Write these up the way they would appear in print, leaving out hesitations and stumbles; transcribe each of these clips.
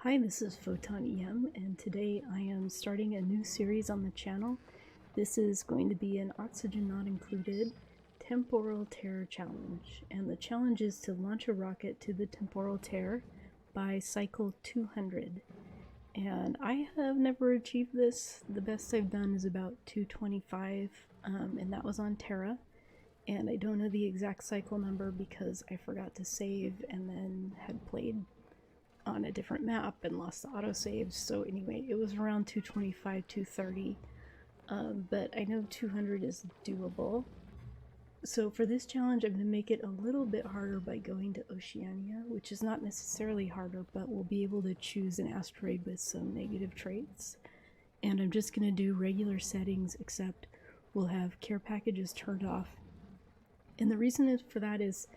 Hi, this is Photon EM, and today I am starting a new series on the channel. This is going to be an oxygen not included temporal tear challenge, and the challenge is to launch a rocket to the temporal tear by cycle 200. And I have never achieved this. The best I've done is about 225, and that was on Terra. And I don't know the exact cycle number because I forgot to save and then had played on a different map and lost the autosaves. So anyway, it was around 225, 230, but I know 200 is doable. So for this challenge, I'm going to make it a little bit harder by going to Oceania, which is not necessarily harder, but we'll be able to choose an asteroid with some negative traits. And I'm just going to do regular settings, except we'll have care packages turned off. And the reason for that is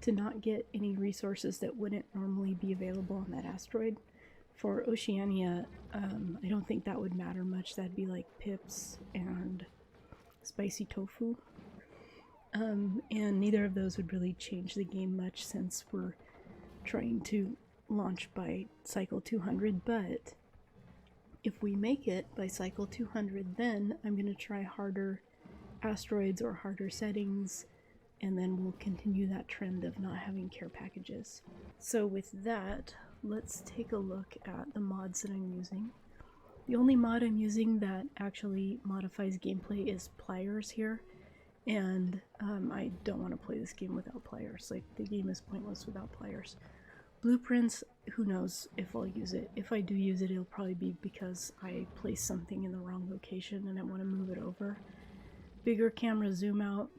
to not get any resources that wouldn't normally be available on that asteroid. For Oceania, I don't think that would matter much. That'd be like pips and spicy tofu. And neither of those would really change the game much since we're trying to launch by cycle 200. But if we make it by cycle 200, then I'm going to try harder asteroids or harder settings, and then we'll continue that trend of not having care packages. So with that, let's take a look at the mods that I'm using. The only mod I'm using that actually modifies gameplay is pliers here, and I don't want to play this game without pliers. Like, the game is pointless without pliers. Blueprints, who knows if I'll use it. If I do use it, it'll probably be because I placed something in the wrong location and I want to move it over. Bigger camera zoom out.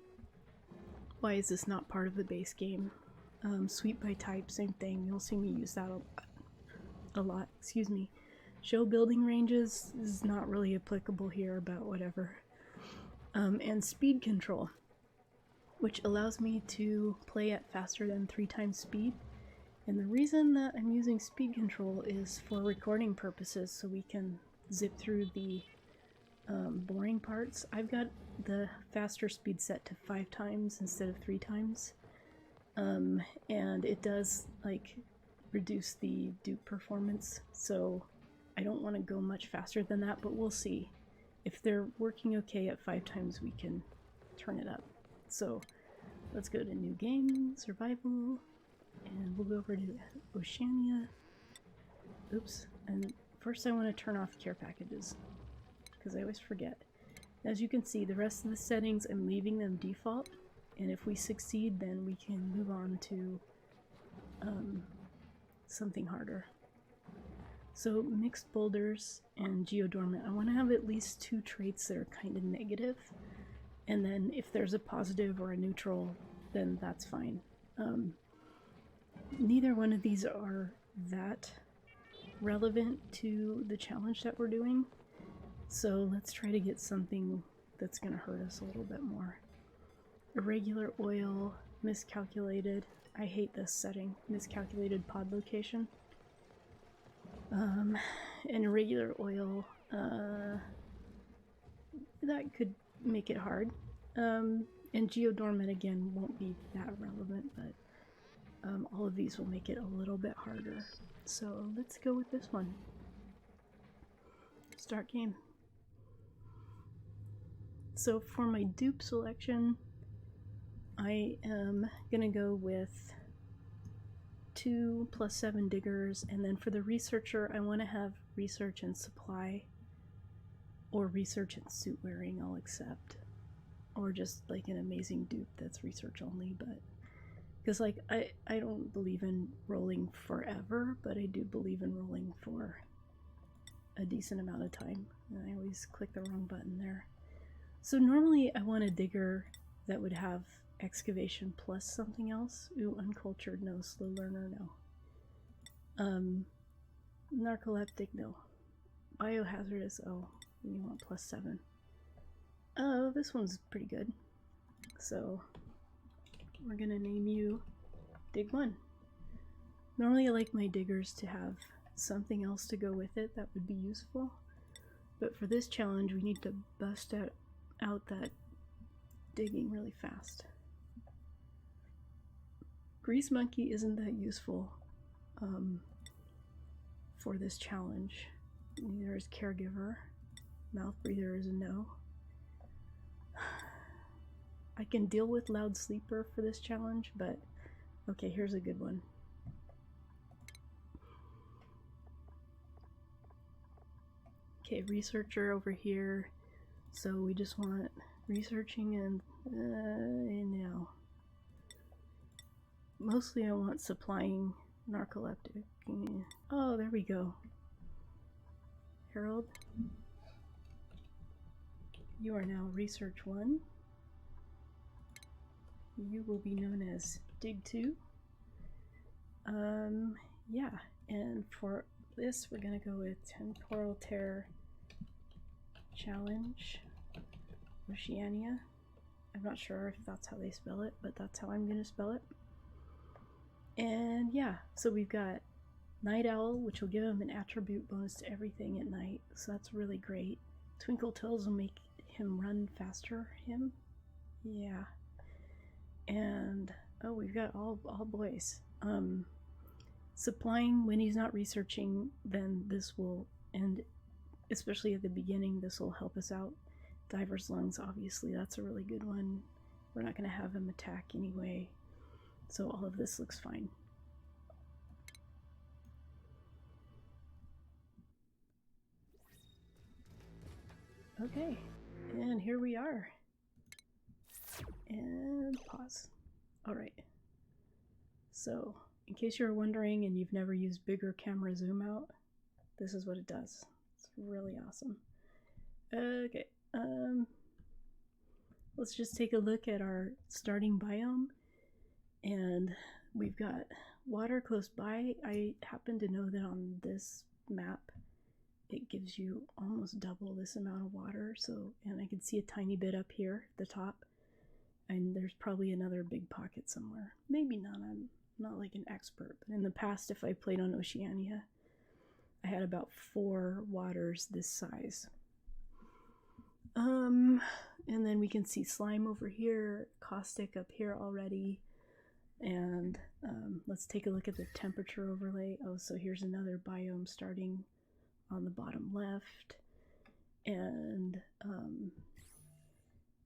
Why is this not part of the base game? Sweep by type, same thing. You'll see me use that a lot. Excuse me. Show building ranges is not really applicable here, but whatever. And speed control, which allows me to play at faster than 3 times speed. And the reason that I'm using speed control is for recording purposes, so we can zip through the boring parts. I've got the faster speed set to 5 times instead of 3 times, and it does like reduce the dupe performance, so I don't want to go much faster than that, but we'll see. If they're working okay at 5 times, we can turn it up. So let's go to new game, survival, and we'll go over to Oceania. Oops, and first I want to turn off care packages, because I always forget. As you can see, the rest of the settings, I'm leaving them default, and if we succeed, then we can move on to something harder. So mixed boulders and geodormant, I want to have at least 2 traits that are kind of negative, and then if there's a positive or a neutral, then that's fine. Neither one of these are that relevant to the challenge that we're doing. So let's try to get something that's going to hurt us a little bit more. Irregular oil, miscalculated. I hate this setting. Miscalculated pod location. And irregular oil, that could make it hard. And geodormant, again, won't be that relevant, but all of these will make it a little bit harder. So let's go with this one. Start game. So for my dupe selection, I am gonna go with 2 + 7 diggers, and then for the researcher, I want to have research and supply, or research and suit wearing I'll accept, or just like an amazing dupe that's research only. But because like I don't believe in rolling forever, but I do believe in rolling for a decent amount of time, and I always click the wrong button there. So normally I want a digger that would have excavation plus something else. Ooh, uncultured, no. Slow learner, no. Narcoleptic, no. Biohazardous, oh, you want +7. Oh, this one's pretty good. So we're gonna name you Dig 1. Normally I like my diggers to have something else to go with it that would be useful, but for this challenge we need to bust out that digging really fast. Grease monkey isn't that useful for this challenge. Neither is caregiver. Mouth breather is a no. I can deal with loud sleeper for this challenge, but okay, here's a good one. Okay, researcher over here. So we just want researching and now. Mostly I want supplying narcoleptic. Oh, there we go. Harold, you are now research 1. You will be known as Dig 2. Yeah, and for this we're gonna go with Temporal Terror Challenge, Oceania. I'm not sure if that's how they spell it, but that's how I'm gonna spell it. And yeah, so we've got Night Owl, which will give him an attribute bonus to everything at night, so that's really great. Twinkle Toes will make him run faster, yeah. And oh, we've got all boys. Supplying when he's not researching, then this will, and especially at the beginning, this will help us out. Diver's Lungs, obviously, that's a really good one. We're not going to have him attack anyway, so all of this looks fine. Okay, and here we are. And pause. Alright. So, in case you're wondering and you've never used bigger camera zoom out, this is what it does. It's really awesome. Okay, let's just take a look at our starting biome. And we've got water close by. I happen to know that on this map it gives you almost double this amount of water, so, and I can see a tiny bit up here at the top, and there's probably another big pocket somewhere. Maybe not, I'm not like an expert, but in the past if I played on Oceania I had about 4 waters this size. And then we can see slime over here, caustic up here already, and let's take a look at the temperature overlay. Oh, so here's another biome starting on the bottom left, and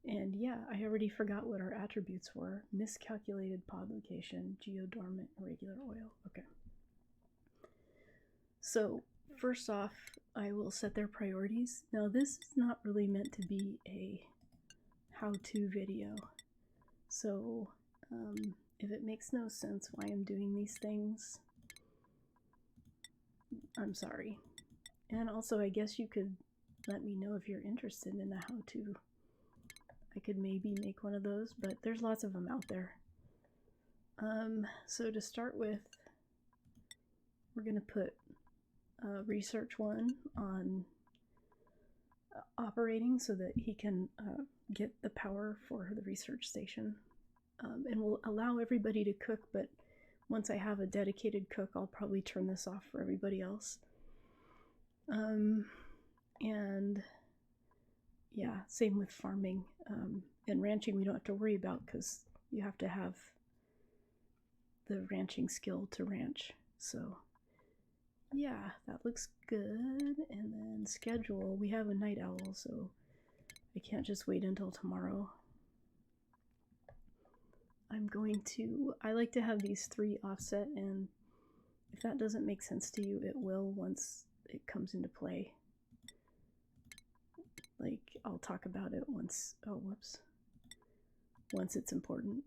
yeah, I already forgot what our attributes were. Miscalculated pod location, geodormant, irregular oil. Okay. So first off, I will set their priorities. Now this is not really meant to be a how-to video, so if it makes no sense why I'm doing these things, I'm sorry. And also, I guess you could let me know if you're interested in a how-to. I could maybe make one of those, but there's lots of them out there. So to start with, we're going to put research 1 on operating so that he can get the power for the research station. And we'll allow everybody to cook, but once I have a dedicated cook, I'll probably turn this off for everybody else. And yeah, same with farming. And ranching we don't have to worry about because you have to have the ranching skill to ranch. So yeah, that looks good. And then schedule, we have a night owl, so I can't just wait until tomorrow. I like to have these 3 offset, and if that doesn't make sense to you, it will once it comes into play. Like, I'll talk about it once, oh whoops, once it's important.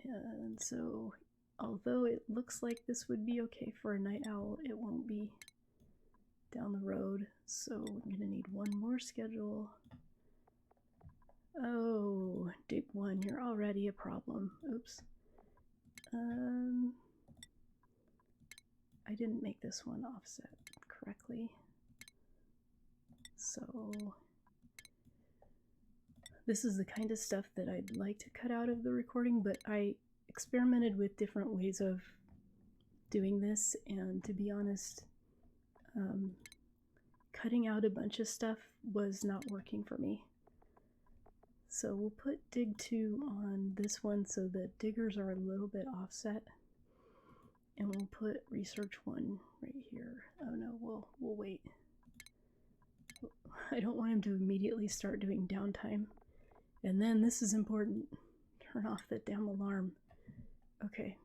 And so, although it looks like this would be okay for a night owl, it won't be down the road, so we're gonna need 1 more schedule. Oh, Dig 1, you're already a problem. Oops. I didn't make this one offset correctly. So this is the kind of stuff that I'd like to cut out of the recording, but I experimented with different ways of doing this, and to be honest, cutting out a bunch of stuff was not working for me. So we'll put Dig 2 on this one so the diggers are a little bit offset. And we'll put research 1 right here. Oh no, we'll wait. I don't want him to immediately start doing downtime. And then this is important. Turn off that damn alarm. Okay.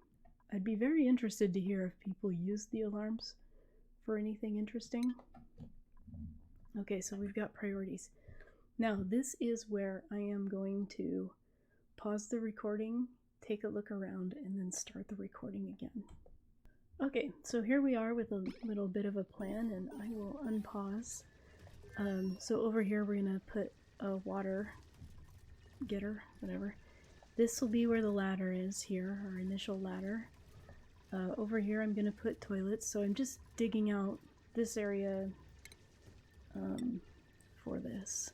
I'd be very interested to hear if people use the alarms for anything interesting. Okay, so we've got priorities. Now, this is where I am going to pause the recording, take a look around, and then start the recording again. Okay, so here we are with a little bit of a plan, and I will unpause. So over here we're going to put a water getter, whatever. This will be where the ladder is here, our initial ladder. Over here I'm going to put toilets, so I'm just digging out this area for this.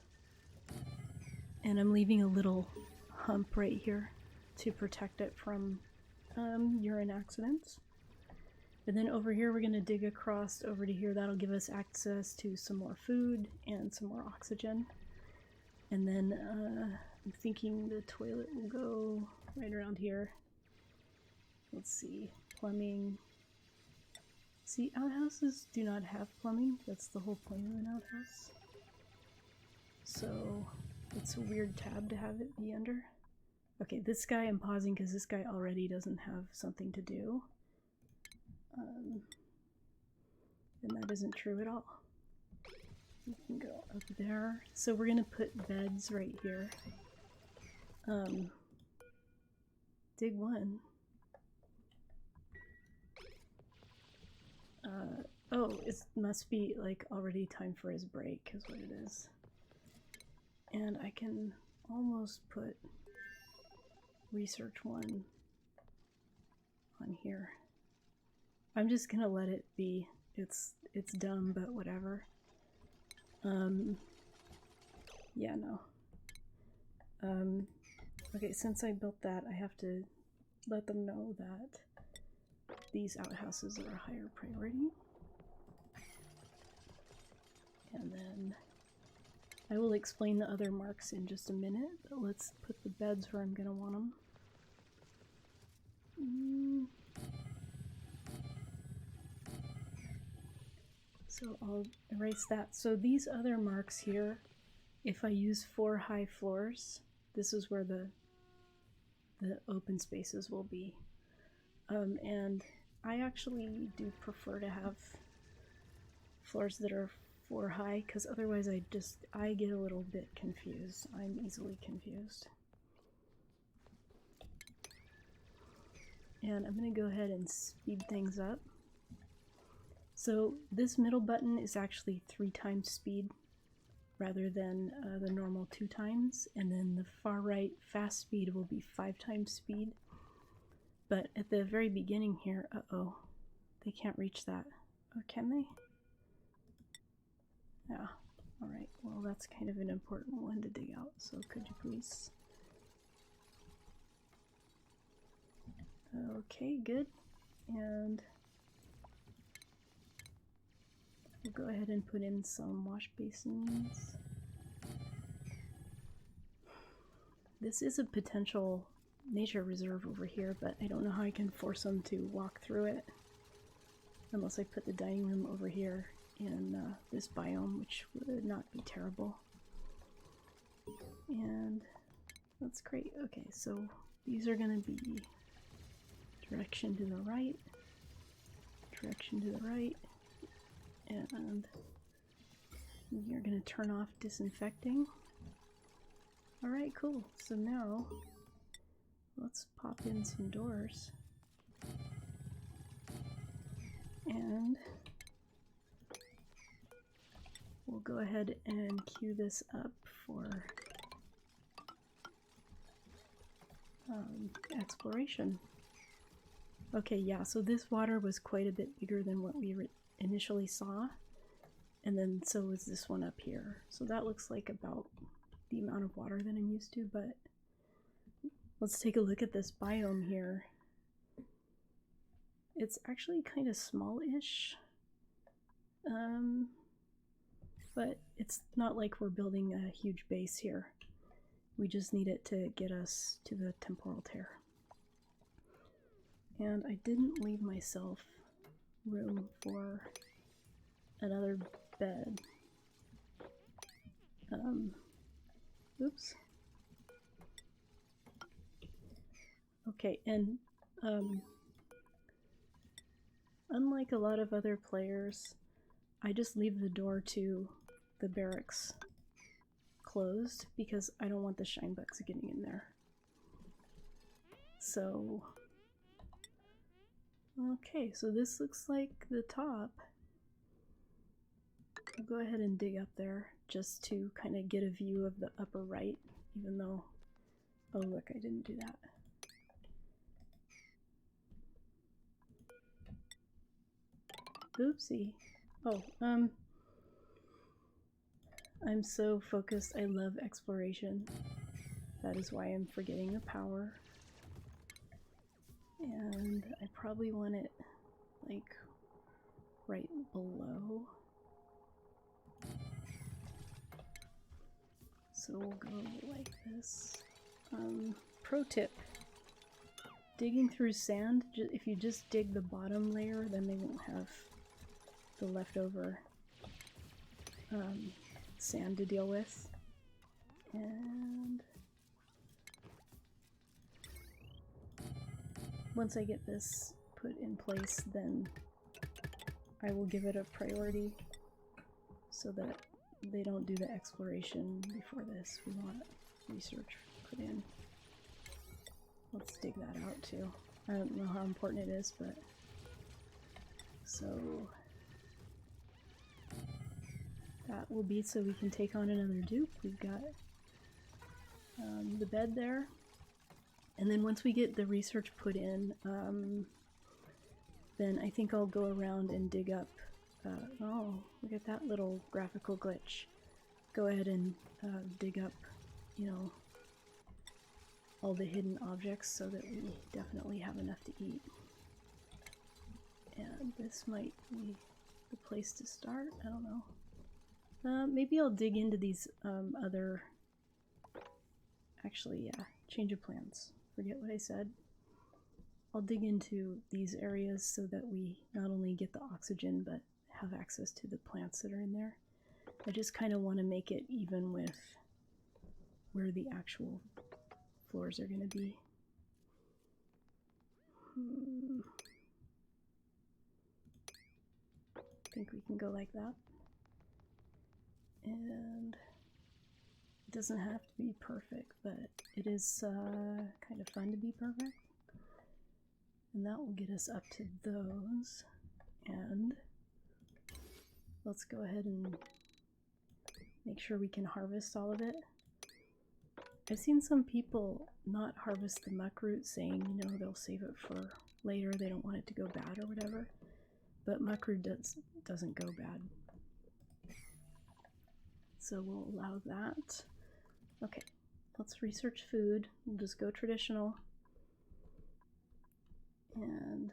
And I'm leaving a little hump right here to protect it from urine accidents. And then over here we're going to dig across over to here. That'll give us access to some more food and some more oxygen. And then I'm thinking the toilet will go right around here. Let's see, plumbing. See, outhouses do not have plumbing. That's the whole point of an outhouse. So it's a weird tab to have it be under. Okay, this guy I'm pausing because this guy already doesn't have something to do. And that isn't true at all. You can go up there. So we're gonna put beds right here. Dig 1. Oh, it must be like already time for his break is what it is. And I can almost put research 1 on here. I'm just gonna let it be. It's dumb, but whatever. Yeah, no. Okay, since I built that, I have to let them know that these outhouses are a higher priority. And then I will explain the other marks in just a minute, but let's put the beds where I'm gonna want them. So I'll erase that. So these other marks here, if I use 4 high floors, this is where the open spaces will be. And I actually do prefer to have floors that are 4 high, because otherwise I get a little bit confused. I'm easily confused. And I'm going to go ahead and speed things up. So this middle button is actually 3 times speed rather than the normal 2 times. And then the far right fast speed will be 5 times speed. But at the very beginning here, uh-oh, they can't reach that. Oh, can they? Yeah, alright, well that's kind of an important one to dig out, so could you please? Okay, good. And we'll go ahead and put in some wash basins. This is a potential nature reserve over here, but I don't know how I can force them to walk through it. Unless I put the dining room over here in this biome, which would not be terrible. And that's great. Okay, so these are going to be direction to the right, direction to the right, and you're going to turn off disinfecting. Alright, cool. So now let's pop in some doors. And we'll go ahead and queue this up for exploration. Okay, yeah, so this water was quite a bit bigger than what we initially saw. And then so was this one up here. So that looks like about the amount of water that I'm used to, but let's take a look at this biome here. It's actually kind of small-ish. But it's not like we're building a huge base here. We just need it to get us to the temporal tear. And I didn't leave myself room for another bed. Oops. Okay, and unlike a lot of other players, I just leave the door to the barracks closed because I don't want the shine bugs getting in there. So, okay, so this looks like the top. I'll go ahead and dig up there just to kind of get a view of the upper right, even though, oh look, I didn't do that. Oopsie. Oh, I'm so focused. I love exploration. That is why I'm forgetting the power. And I probably want it like right below. So we'll go like this. Pro tip. Digging through sand, if you just dig the bottom layer, then they won't have the leftover sand to deal with. And once I get this put in place, then I will give it a priority so that they don't do the exploration before this. We want research put in. Let's dig that out too. I don't know how important it is, but so that will be so we can take on another dupe. We've got the bed there, and then once we get the research put in, then I think I'll go around and dig up. Oh, look at that little graphical glitch. Go ahead and dig up, you know, all the hidden objects so that we definitely have enough to eat. And this might be the place to start. I don't know. Maybe I'll dig into these other... Actually, yeah, change of plans. Forget what I said. I'll dig into these areas so that we not only get the oxygen, but have access to the plants that are in there. I just kind of want to make it even with where the actual floors are going to be. I think we can go like that. And it doesn't have to be perfect, but it is kind of fun to be perfect. And that will get us up to those. And let's go ahead and make sure we can harvest all of it. I've seen some people not harvest the muck root, saying, you know, they'll save it for later, they don't want it to go bad or whatever. But muck root doesn't go bad. So we'll allow that. Okay, let's research food. We'll just go traditional. And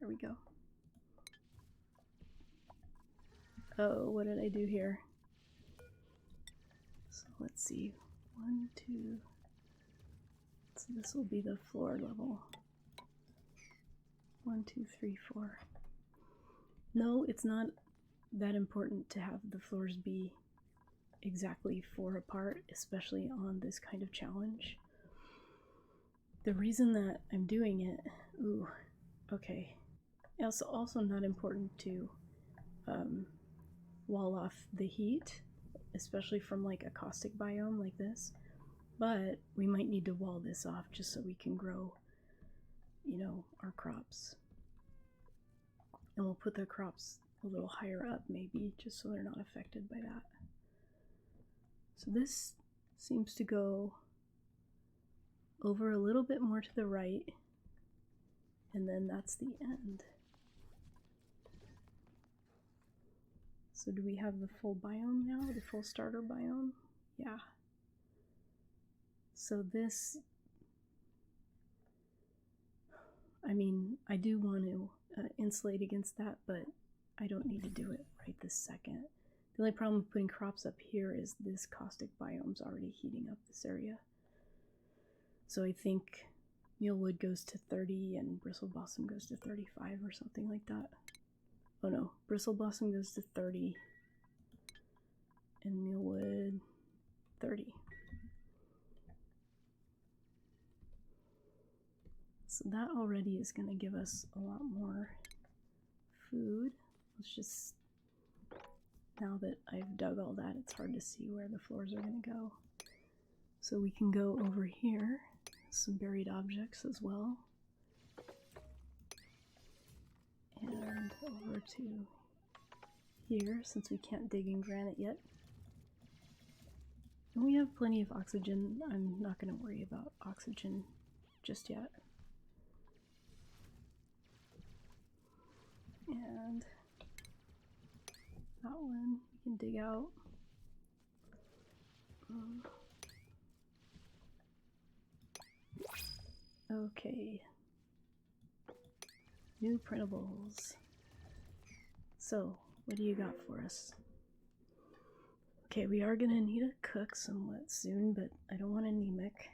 there we go. Oh, what did I do here? So let's see. 1, 2. So this will be the floor level. 1, 2, 3, 4. No, it's not that important to have the floors be exactly 4 apart, especially on this kind of challenge. The reason that I'm doing it, ooh, okay. It's also not important to wall off the heat, especially from like a caustic biome like this. But we might need to wall this off just so we can grow, you know, our crops. And we'll put the crops a little higher up maybe, just so they're not affected by that. So this seems to go over a little bit more to the right, and then that's the end. So do we have the full biome now, the full starter biome? Yeah. So this, I mean, I do want to insulate against that, but I don't need to do it right this second. The only problem with putting crops up here is this caustic biome's already heating up this area. So I think mealwood goes to 30 and bristle blossom goes to 35 or something like that. Oh no, bristle blossom goes to 30 and mealwood 30. So that already is going to give us a lot more food. Let's just, now that I've dug all that, it's hard to see where the floors are going to go. So we can go over here, some buried objects as well. And over to here, since we can't dig in granite yet. And we have plenty of oxygen. I'm not going to worry about oxygen just yet. And that one we can dig out. Okay. New printables. So, what do you got for us? Okay, we are gonna need to cook somewhat soon, but I don't want anemic.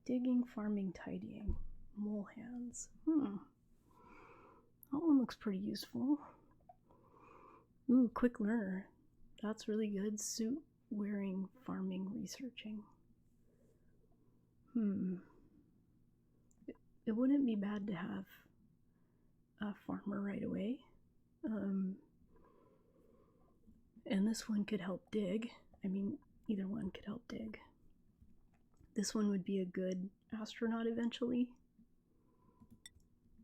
Digging, farming, tidying. Mole hands. That one looks pretty useful. Ooh, quick learner. That's really good. Suit wearing, farming, researching. It wouldn't be bad to have a farmer right away. And this one could help dig. I mean, either one could help dig. This one would be a good astronaut eventually.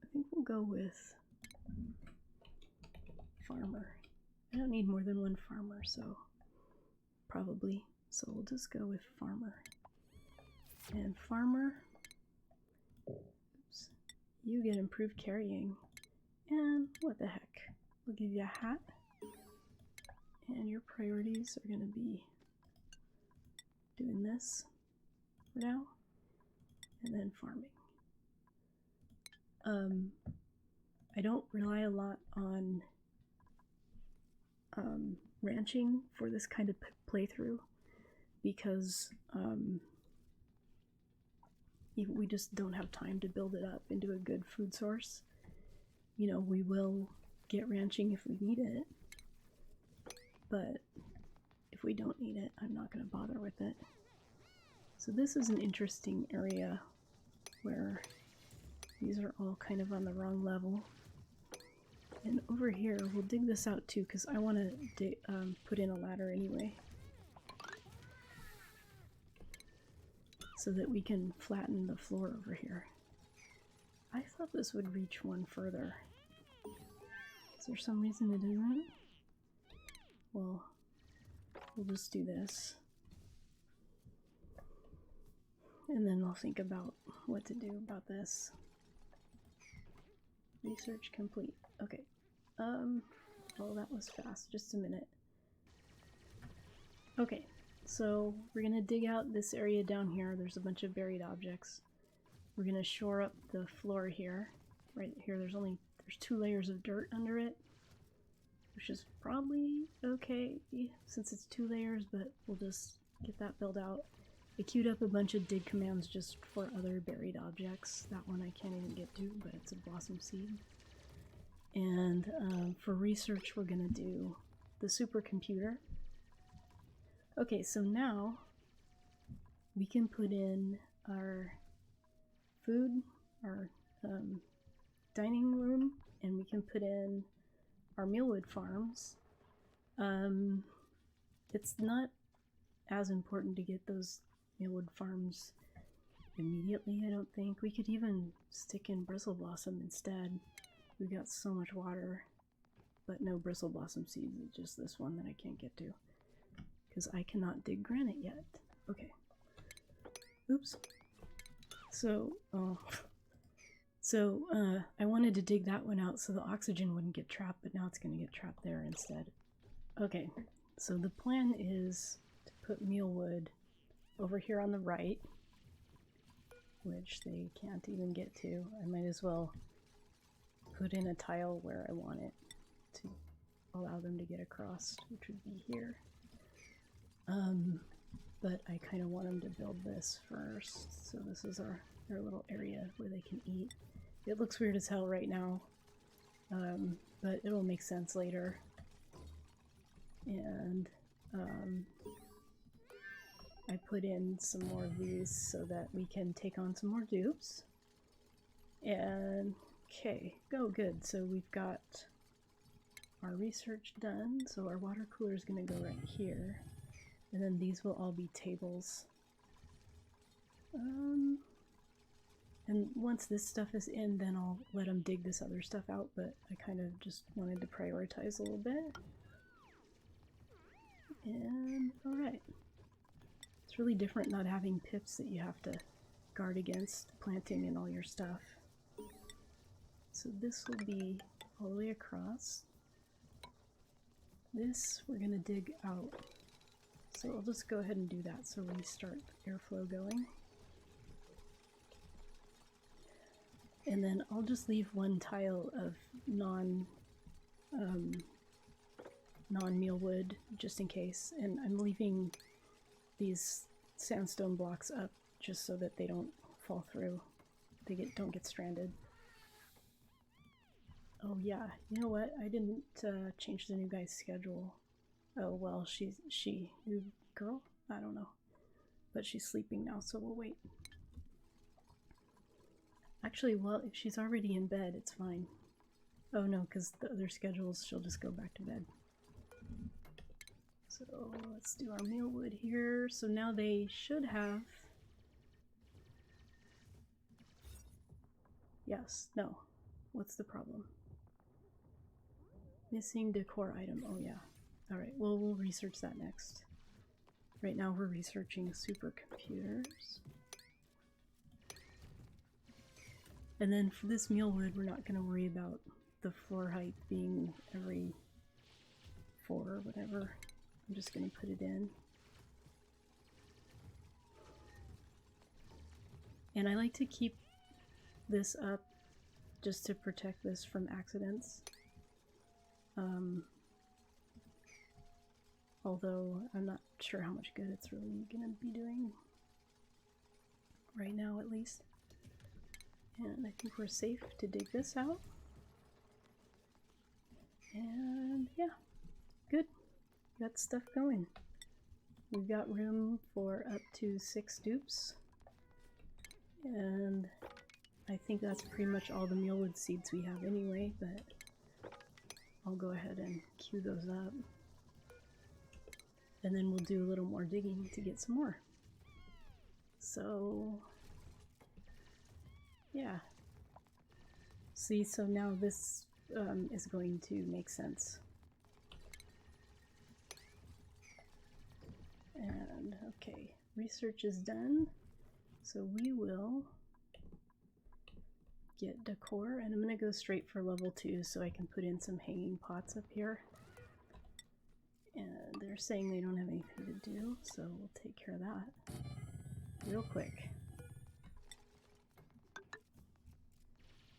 I think we'll go with farmer. I don't need more than one farmer, so probably. So we'll just go with farmer. And farmer, oops, you get improved carrying. And what the heck, we'll give you a hat. And your priorities are going to be doing this for now, and then farming. I don't rely a lot on ranching for this kind of playthrough because we just don't have time to build it up into a good food source. You know, we will get ranching if we need it, but if we don't need it, I'm not going to bother with it. So this is an interesting area where these are all kind of on the wrong level. And over here, we'll dig this out too, because I want to put in a ladder anyway. So that we can flatten the floor over here. I thought this would reach one further. Is there some reason it isn't? Well, we'll just do this. And then I'll think about what to do about this. Research complete. Okay. Oh, that was fast. Just a minute. Okay, so we're gonna dig out this area down here. There's a bunch of buried objects. We're gonna shore up the floor here. Right here, there's 2 layers of dirt under it, which is probably okay since it's 2 layers, but we'll just get that built out. I queued up a bunch of dig commands just for other buried objects. That one I can't even get to, but it's a blossom seed. And for research, we're gonna do the supercomputer. Okay, so now we can put in our food, our dining room, and we can put in our mealwood farms. It's not as important to get those mealwood farms immediately, I don't think. We could even stick in bristle blossom instead. We've got so much water, but no bristle blossom seeds. It's just this one that I can't get to because I cannot dig granite yet. Okay. Oops. So I wanted to dig that one out so the oxygen wouldn't get trapped, but now it's going to get trapped there instead. Okay, so the plan is to put mealwood over here on the right, which they can't even get to. I might as well put in a tile where I want it to allow them to get across, which would be here. But I kind of want them to build this first. So this is our their little area where they can eat. It looks weird as hell right now, but it'll make sense later. And I put in some more of these so that we can take on some more dupes. And okay, go good. So we've got our research done. So our water cooler is going to go right here. And then these will all be tables. And once this stuff is in, then I'll let them dig this other stuff out, but I kind of just wanted to prioritize a little bit. And alright. It's really different not having pips that you have to guard against planting in all your stuff. So this will be all the way across. This we're going to dig out. So I'll just go ahead and do that so we start airflow going. And then I'll just leave one tile of non-meal wood just in case. And I'm leaving these sandstone blocks up just so that they don't fall through. They don't get stranded. Oh yeah, you know what? I didn't change the new guy's schedule. Oh well, new girl? I don't know. But she's sleeping now, so we'll wait. Actually, well, if she's already in bed, it's fine. Oh no, because the other schedules, she'll just go back to bed. So let's do our meal wood here. So now they should have... Yes, no. What's the problem? Missing decor item. Oh yeah. Alright, well, we'll research that next. Right now we're researching supercomputers. And then for this meal wood, we're not going to worry about the floor height being every 4 or whatever. I'm just going to put it in. And I like to keep this up just to protect this from accidents. Although I'm not sure how much good it's really going to be doing. Right now, at least. And I think we're safe to dig this out. And yeah, good. Got stuff going. We've got room for up to 6 dupes. And I think that's pretty much all the mealwood seeds we have anyway, but I'll go ahead and queue those up. And then we'll do a little more digging to get some more. So yeah. See, so now this is going to make sense. And okay, research is done. So we will get decor, and I'm going to go straight for level 2 so I can put in some hanging pots up here. And they're saying they don't have anything to do, so we'll take care of that real quick.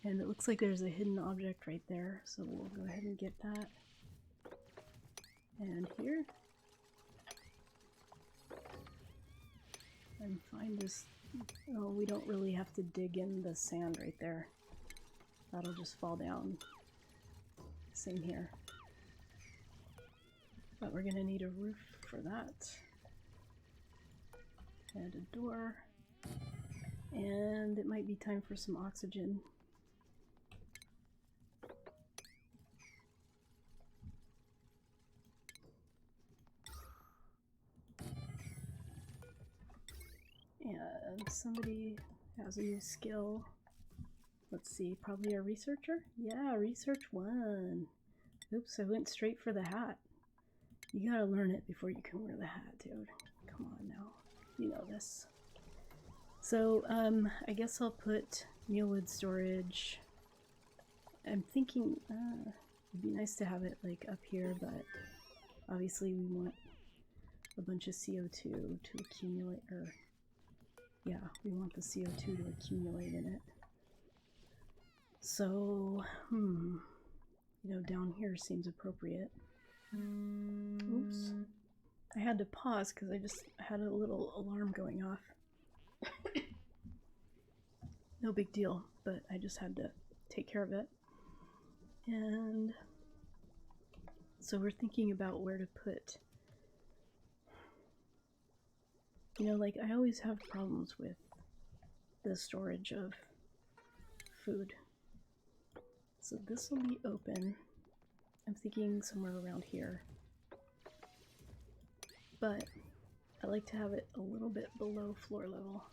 And it looks like there's a hidden object right there, so we'll go ahead and get that. And here. And find this. Oh, we don't really have to dig in the sand right there. That'll just fall down. Same here. But we're gonna need a roof for that. And a door. And it might be time for some oxygen. And somebody has a new skill. Let's see, probably a researcher? Yeah, research 1. Oops, I went straight for the hat. You gotta learn it before you can wear the hat, dude. Come on now. You know this. So, I guess I'll put mealwood storage. I'm thinking, it'd be nice to have it like up here, but obviously we want a bunch of CO2 to accumulate, or yeah, we want the CO2 to accumulate in it. So, you know, down here seems appropriate. Oops. I had to pause because I just had a little alarm going off. no big deal, but I just had to take care of it. And so we're thinking about where to put, you know, like I always have problems with the storage of food. So this will be open. I'm thinking somewhere around here. But I like to have it a little bit below floor level.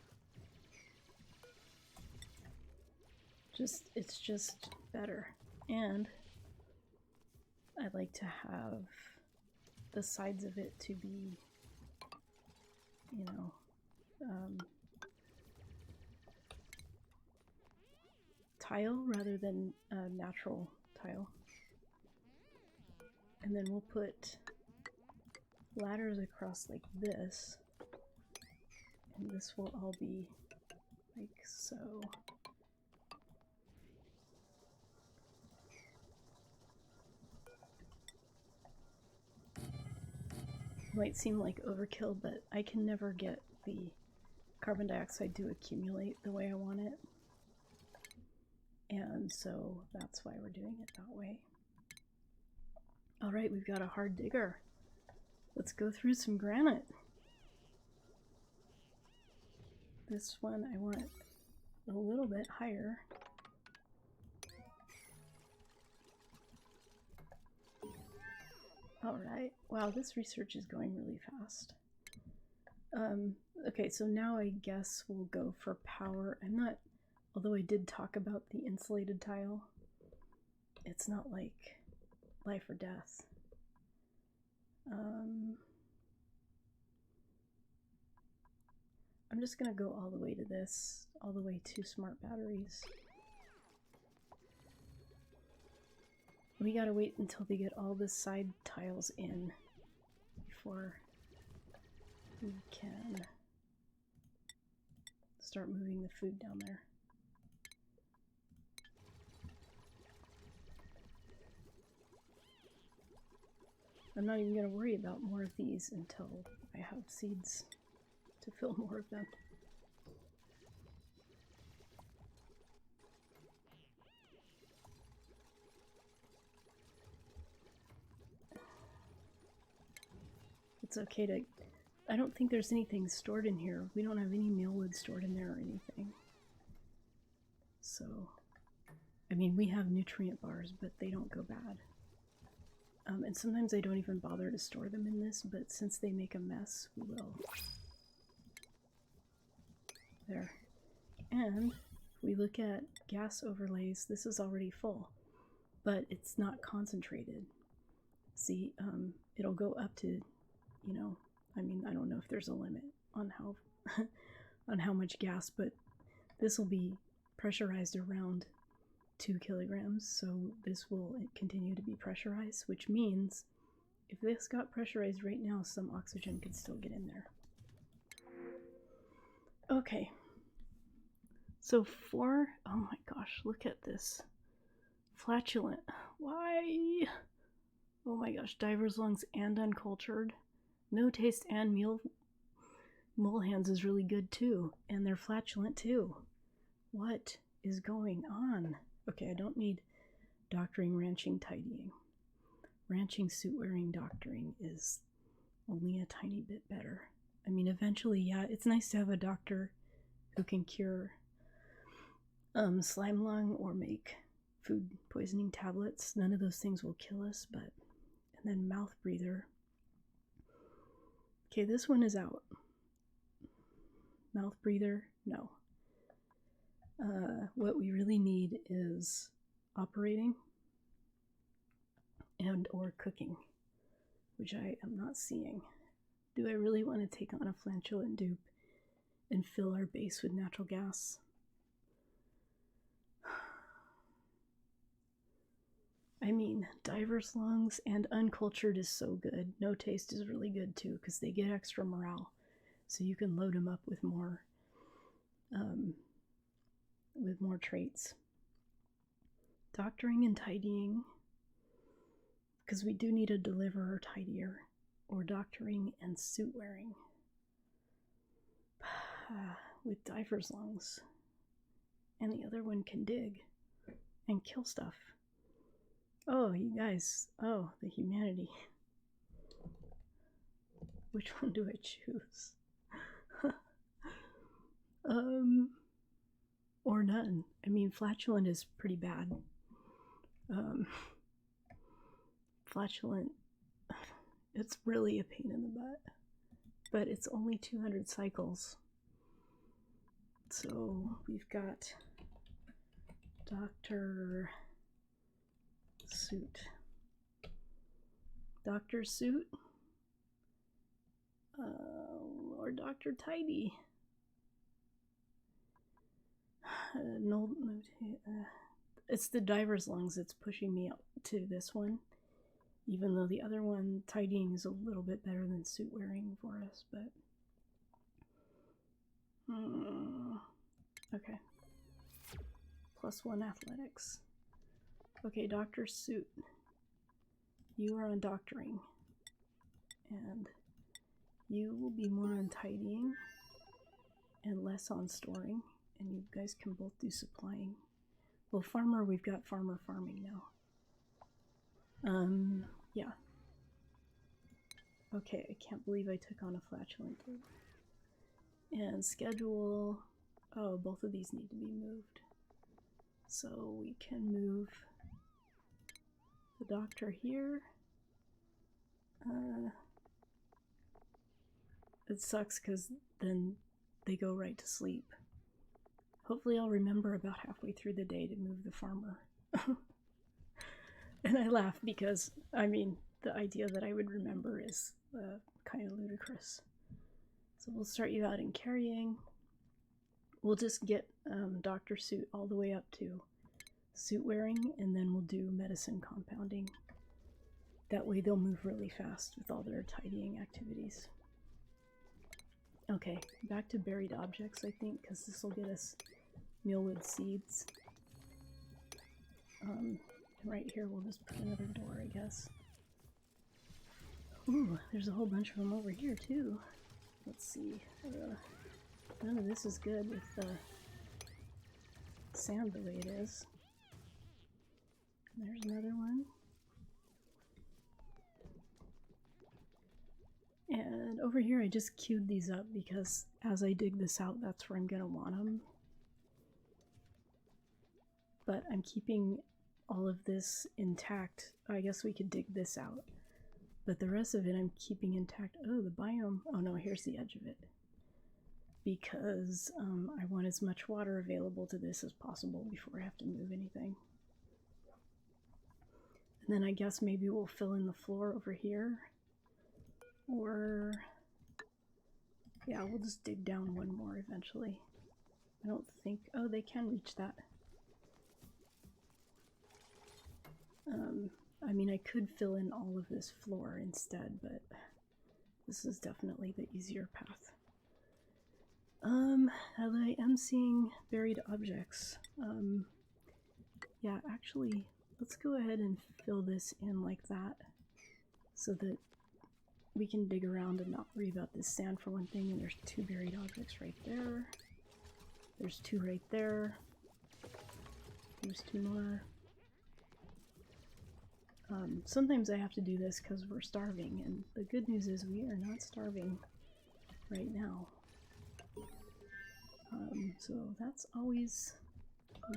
It's just better. And I like to have the sides of it to be, you know, tile rather than natural tile. And then we'll put ladders across like this, and this will all be like so. Might seem like overkill, but I can never get the carbon dioxide to accumulate the way I want it. And so that's why we're doing it that way. All right, we've got a hard digger. Let's go through some granite. This one I want a little bit higher. All right. Wow, this research is going really fast. Okay, so now I guess we'll go for power. Although I did talk about the insulated tile, it's not like life or death. I'm just gonna go all the way to this, all the way to smart batteries. We gotta wait until they get all the side tiles in before we can start moving the food down there. I'm not even gonna worry about more of these until I have seeds to fill more of them. It's okay to... I don't think there's anything stored in here. We don't have any mealwood stored in there or anything. So, I mean, we have nutrient bars, but they don't go bad. And sometimes I don't even bother to store them in this, but since they make a mess, we will. There. And if we look at gas overlays, this is already full, but it's not concentrated. See, it'll go up to, you know, I mean, I don't know if there's a limit on how on how much gas, but this will be pressurized around 2 kilograms, so this will continue to be pressurized, which means if this got pressurized right now, some oxygen could still get in there. Okay, so oh my gosh, look at this. Flatulent. Why? Oh my gosh, diver's lungs and uncultured. No taste and mole hands is really good too, and they're flatulent too. What is going on? Okay, I don't need doctoring, ranching, tidying. Ranching, suit wearing, doctoring is only a tiny bit better. I mean, eventually, yeah, it's nice to have a doctor who can cure slime lung or make food poisoning tablets. None of those things will kill us, but... And then mouth breather. Okay, this one is out. Mouth breather, no. What we really need is operating and or cooking, which I am not seeing. Do I really want to take on a flatulent dupe and fill our base with natural gas? I mean, diver's lungs and uncultured is so good. No taste is really good too, because they get extra morale. So you can load them up with more traits. Doctoring and tidying, because we do need a deliverer tidier, or doctoring and suit wearing. With diver's lungs and the other one can dig and kill stuff. Oh, you guys. Oh, the humanity. Which one do I choose? Or none. I mean, flatulent is pretty bad. Flatulent, it's really a pain in the butt. But it's only 200 cycles. So we've got Dr. Suit. Dr. Suit? Or Dr. Tidy? It's the diver's lungs that's pushing me up to this one. Even though the other one, tidying, is a little bit better than suit wearing for us, but... okay. +1 athletics. Okay, Dr. Suit. You are on doctoring. And you will be more on tidying and less on storing. And you guys can both do supplying. Well, farmer, we've got farmer farming now. Yeah. Okay, I can't believe I took on a flatulent dude. And schedule... oh, both of these need to be moved. So we can move the doctor here. It sucks because then they go right to sleep. Hopefully I'll remember about halfway through the day to move the farmer. And I laugh because, I mean, the idea that I would remember is kind of ludicrous. So we'll start you out in carrying. We'll just get Dr. Suit all the way up to suit wearing, and then we'll do medicine compounding. That way they'll move really fast with all their tidying activities. Okay, back to buried objects, I think, because this will get us mealwood seeds. Right here we'll just put another door, I guess. Ooh, there's a whole bunch of them over here, too. Let's see. None of this is good with the sand the way it is. There's another one. And over here I just queued these up because as I dig this out, that's where I'm going to want them. But I'm keeping all of this intact. I guess we could dig this out. But the rest of it I'm keeping intact. Oh, the biome. Oh no, here's the edge of it. Because I want as much water available to this as possible before I have to move anything. And then I guess maybe we'll fill in the floor over here. Or, yeah, we'll just dig down one more eventually. I don't think, oh, they can reach that. I mean, I could fill in all of this floor instead, but this is definitely the easier path. I am seeing buried objects. Yeah, actually, let's go ahead and fill this in like that so that we can dig around and not worry about this sand for one thing. And there's 2 buried objects right there. There's 2 right there. There's 2 more. Sometimes I have to do this because we're starving, and the good news is we are not starving right now. So that's always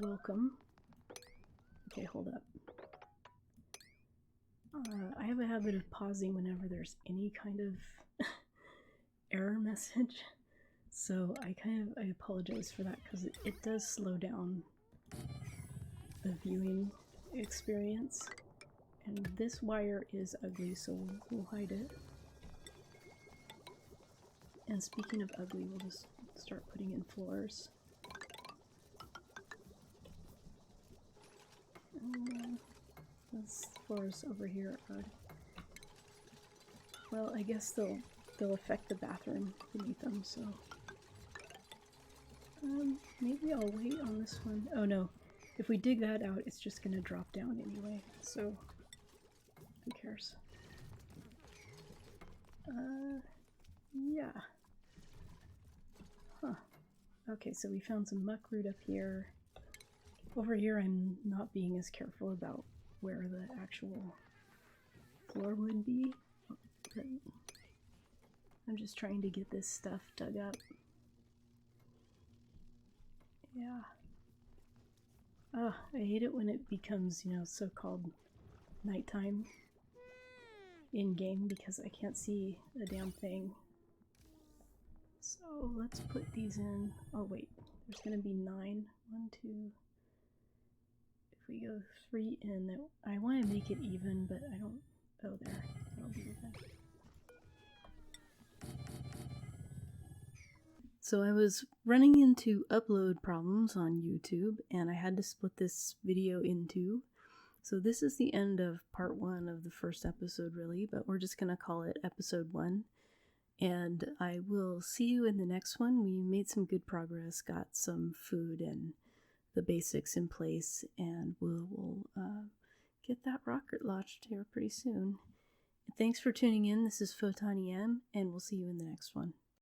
welcome. Okay, hold up. I have a habit of pausing whenever there's any kind of error message, so I apologize for that because it does slow down the viewing experience. And this wire is ugly, so we'll hide it. And speaking of ugly, we'll just start putting in floors. Those floors over here are... well, I guess they'll affect the bathroom beneath them, so... maybe I'll wait on this one. Oh no, if we dig that out, it's just gonna drop down anyway, so... who cares? Yeah. Huh. Okay, so we found some muckroot up here. Over here I'm not being as careful about where the actual floor would be, but I'm just trying to get this stuff dug up. Yeah. Oh, I hate it when it becomes, so-called nighttime in-game because I can't see a damn thing. So let's put these in. Oh wait, there's gonna be 9. 1, 2. If we go 3 in, I want to make it even, but I don't. Oh, there. That'll be even. So I was running into upload problems on YouTube, and I had to split this video in two. So this is the end of part 1 of the first episode, really, but we're just gonna call it episode 1. And I will see you in the next one. We made some good progress, got some food and the basics in place, and we'll get that rocket launched here pretty soon. Thanks for tuning in. This is Oceania, and we'll see you in the next one.